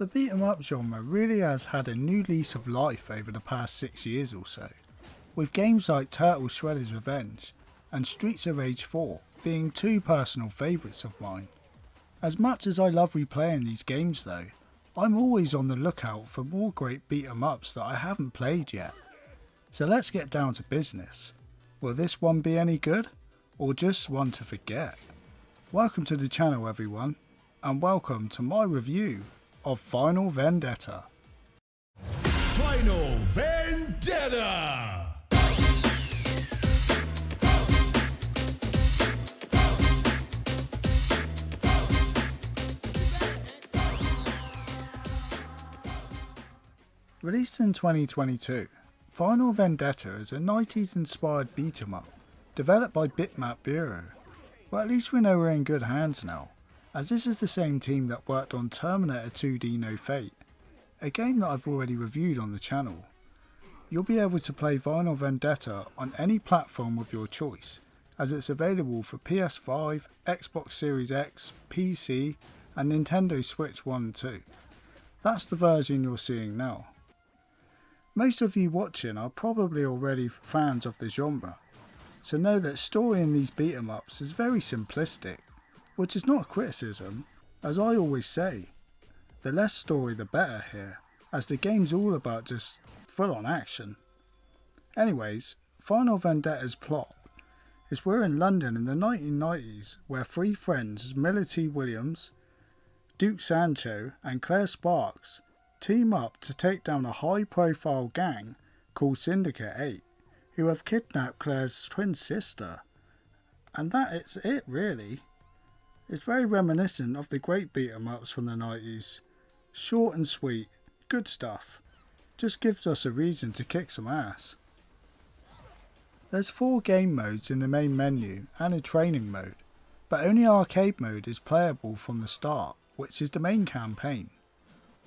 The beat 'em up genre really has had a new lease of life over the past 6 years or so, with games like Turtle Shredder's Revenge and Streets of Rage 4 being two personal favourites of mine. As much as I love replaying these games though, I'm always on the lookout for more great beat 'em ups that I haven't played yet. So let's get down to business. Will this one be any good, or just one to forget? Welcome to the channel everyone, and welcome to my review of Final Vendetta. Final Vendetta! Released in 2022, Final Vendetta is a 90s inspired beat 'em up, developed by Bitmap Bureau. Well, at least we know we're in good hands now, as this is the same team that worked on Terminator 2D No Fate, a game that I've already reviewed on the channel. You'll be able to play Final Vendetta on any platform of your choice, as it's available for PS5, Xbox Series X, PC and Nintendo Switch 1 and 2. That's the version you're seeing now. Most of you watching are probably already fans of the genre, so know that story in these beat 'em ups is very simplistic, which is not a criticism, as I always say, the less story the better here, as the game's all about just full on action. Anyways, Final Vendetta's plot is we're in London in the 1990s where three friends, Miller T. Williams, Duke Sancho and Claire Sparks, team up to take down a high profile gang called Syndicate 8, who have kidnapped Claire's twin sister. And that is it really. It's very reminiscent of the great beat 'em ups from the 90s. Short and sweet, good stuff. Just gives us a reason to kick some ass. There's 4 game modes in the main menu and a training mode, but only arcade mode is playable from the start, which is the main campaign.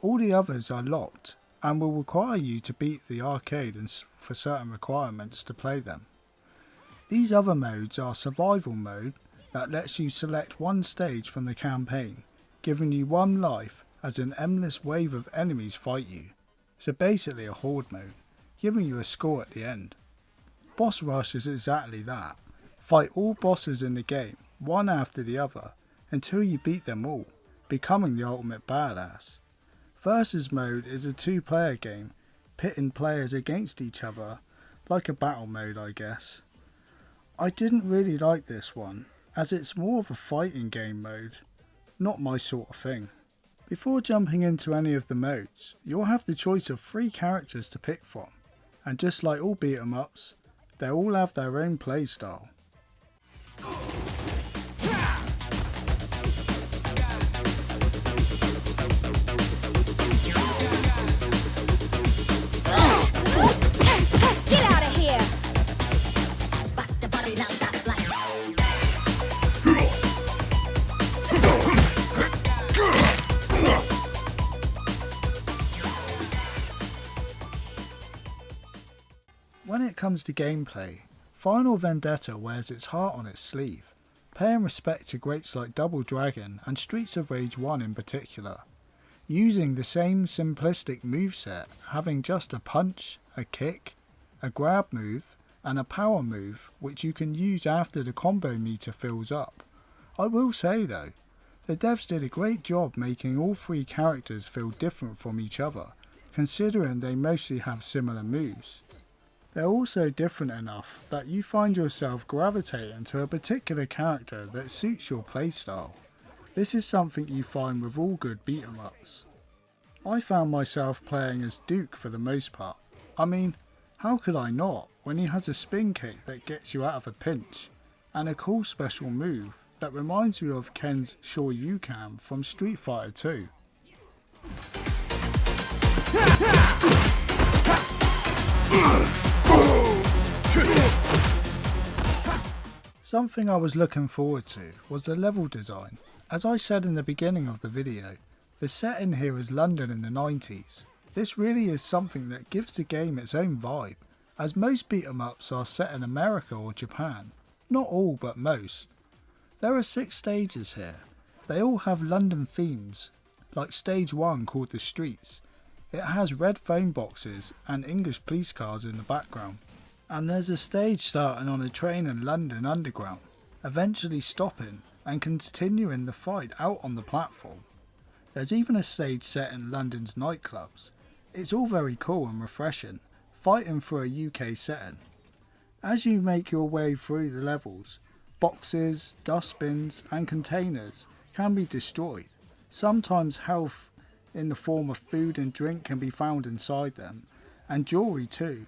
All the others are locked and will require you to beat the arcade and for certain requirements to play them. These other modes are survival mode that lets you select one stage from the campaign, giving you 1 life as an endless wave of enemies fight you. So basically a horde mode, giving you a score at the end. Boss rush is exactly that. Fight all bosses in the game, one after the other, until you beat them all, becoming the ultimate badass. Versus mode is a 2-player game, pitting players against each other, like a battle mode I guess. I didn't really like this one, as it's more of a fighting game mode, not my sort of thing. Before jumping into any of the modes, you'll have the choice of 3 characters to pick from, and just like all beat 'em ups, they all have their own playstyle. When it comes to gameplay, Final Vendetta wears its heart on its sleeve, paying respect to greats like Double Dragon and Streets of Rage 1 in particular, using the same simplistic moveset, having just a punch, a kick, a grab move and a power move which you can use after the combo meter fills up. I will say though, the devs did a great job making all 3 characters feel different from each other, considering they mostly have similar moves. They're also different enough that you find yourself gravitating to a particular character that suits your playstyle. This is something you find with all good beat 'em ups. I found myself playing as Duke for the most part. I mean, how could I not when he has a spin kick that gets you out of a pinch, and a cool special move that reminds me of Ken's Sure You Can from Street Fighter 2. Something I was looking forward to was the level design. As I said in the beginning of the video, the setting here is London in the 90s. This really is something that gives the game its own vibe, as most beat 'em ups are set in America or Japan. Not all, but most. There are 6 stages here. They all have London themes, like stage 1 called The Streets. It has red phone boxes and English police cars in the background. And there's a stage starting on a train in London Underground, eventually stopping and continuing the fight out on the platform. There's even a stage set in London's nightclubs. It's all very cool and refreshing, fighting for a UK setting. As you make your way through the levels, boxes, dustbins and containers can be destroyed. Sometimes health in the form of food and drink can be found inside them, and jewellery too,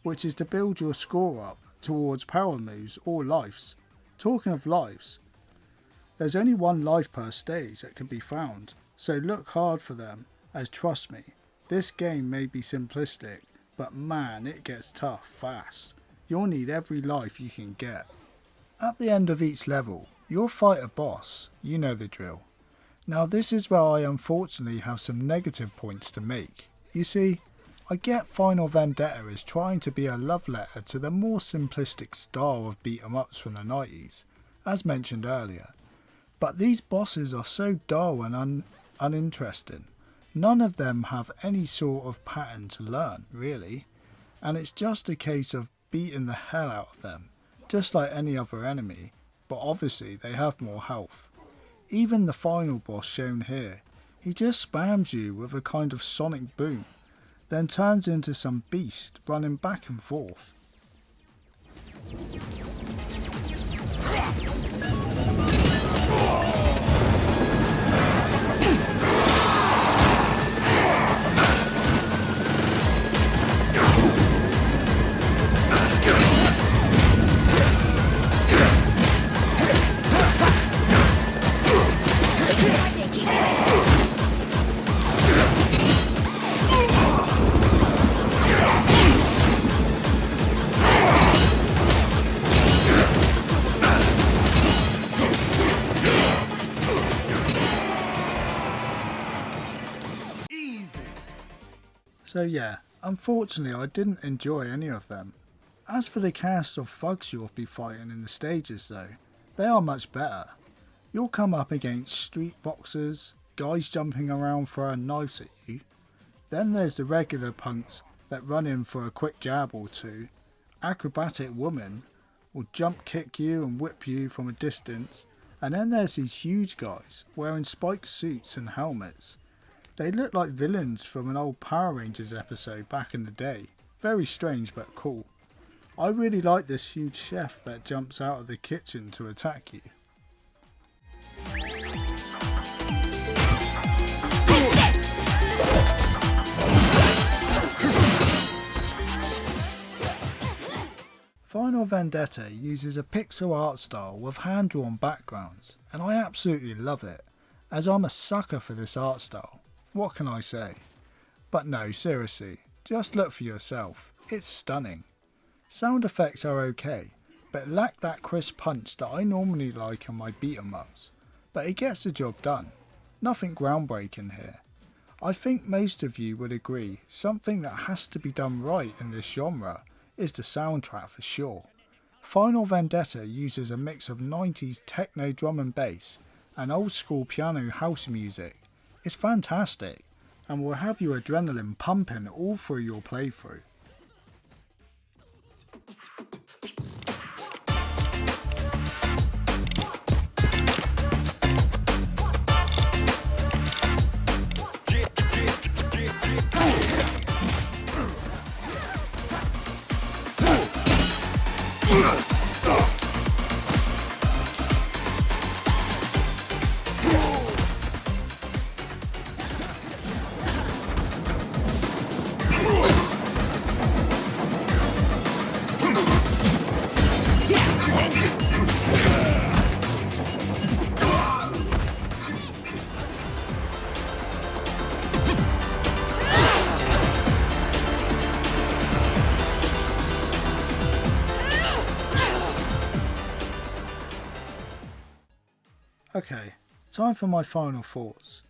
which is to build your score up towards power moves or lives. Talking of lives, there's only one life per stage that can be found, so look hard for them, as trust me, this game may be simplistic, but man, it gets tough fast. You'll need every life you can get. At the end of each level, you'll fight a boss, you know the drill. Now this is where I unfortunately have some negative points to make. You see, I get Final Vendetta is trying to be a love letter to the more simplistic style of beat 'em ups from the 90s, as mentioned earlier. But these bosses are so dull and uninteresting. None of them have any sort of pattern to learn, really. And it's just a case of beating the hell out of them, just like any other enemy, but obviously they have more health. Even the final boss shown here, he just spams you with a kind of sonic boom, then turns into some beast running back and forth. So yeah, unfortunately I didn't enjoy any of them. As for the cast of thugs you'll be fighting in the stages though, they are much better. You'll come up against street boxers, guys jumping around throwing knives at you. Then there's the regular punks that run in for a quick jab or two. Acrobatic women will jump kick you and whip you from a distance. And then there's these huge guys wearing spiked suits and helmets. They look like villains from an old Power Rangers episode back in the day. Very strange but cool. I really like this huge chef that jumps out of the kitchen to attack you. Final Vendetta uses a pixel art style with hand-drawn backgrounds, and I absolutely love it, as I'm a sucker for this art style. What can I say? But no, seriously, just look for yourself. It's stunning. Sound effects are okay, but lack that crisp punch that I normally like on my beat 'em ups. But it gets the job done. Nothing groundbreaking here. I think most of you would agree something that has to be done right in this genre is the soundtrack for sure. Final Vendetta uses a mix of 90s techno drum and bass and old school piano house music. It's fantastic and will have your adrenaline pumping all through your playthrough. Okay, time for my final thoughts.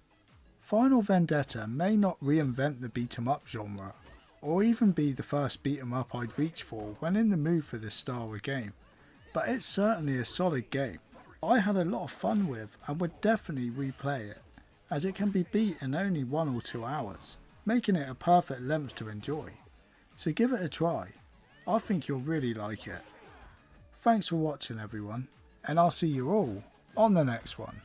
Final Vendetta may not reinvent the beat 'em up genre, or even be the first beat 'em up I'd reach for when in the mood for this style of game, but it's certainly a solid game I had a lot of fun with and would definitely replay it. as it can be beat in only 1 or 2 hours, making it a perfect length to enjoy. So give it a try, I think you'll really like it. Thanks for watching everyone, and I'll see you all on the next one.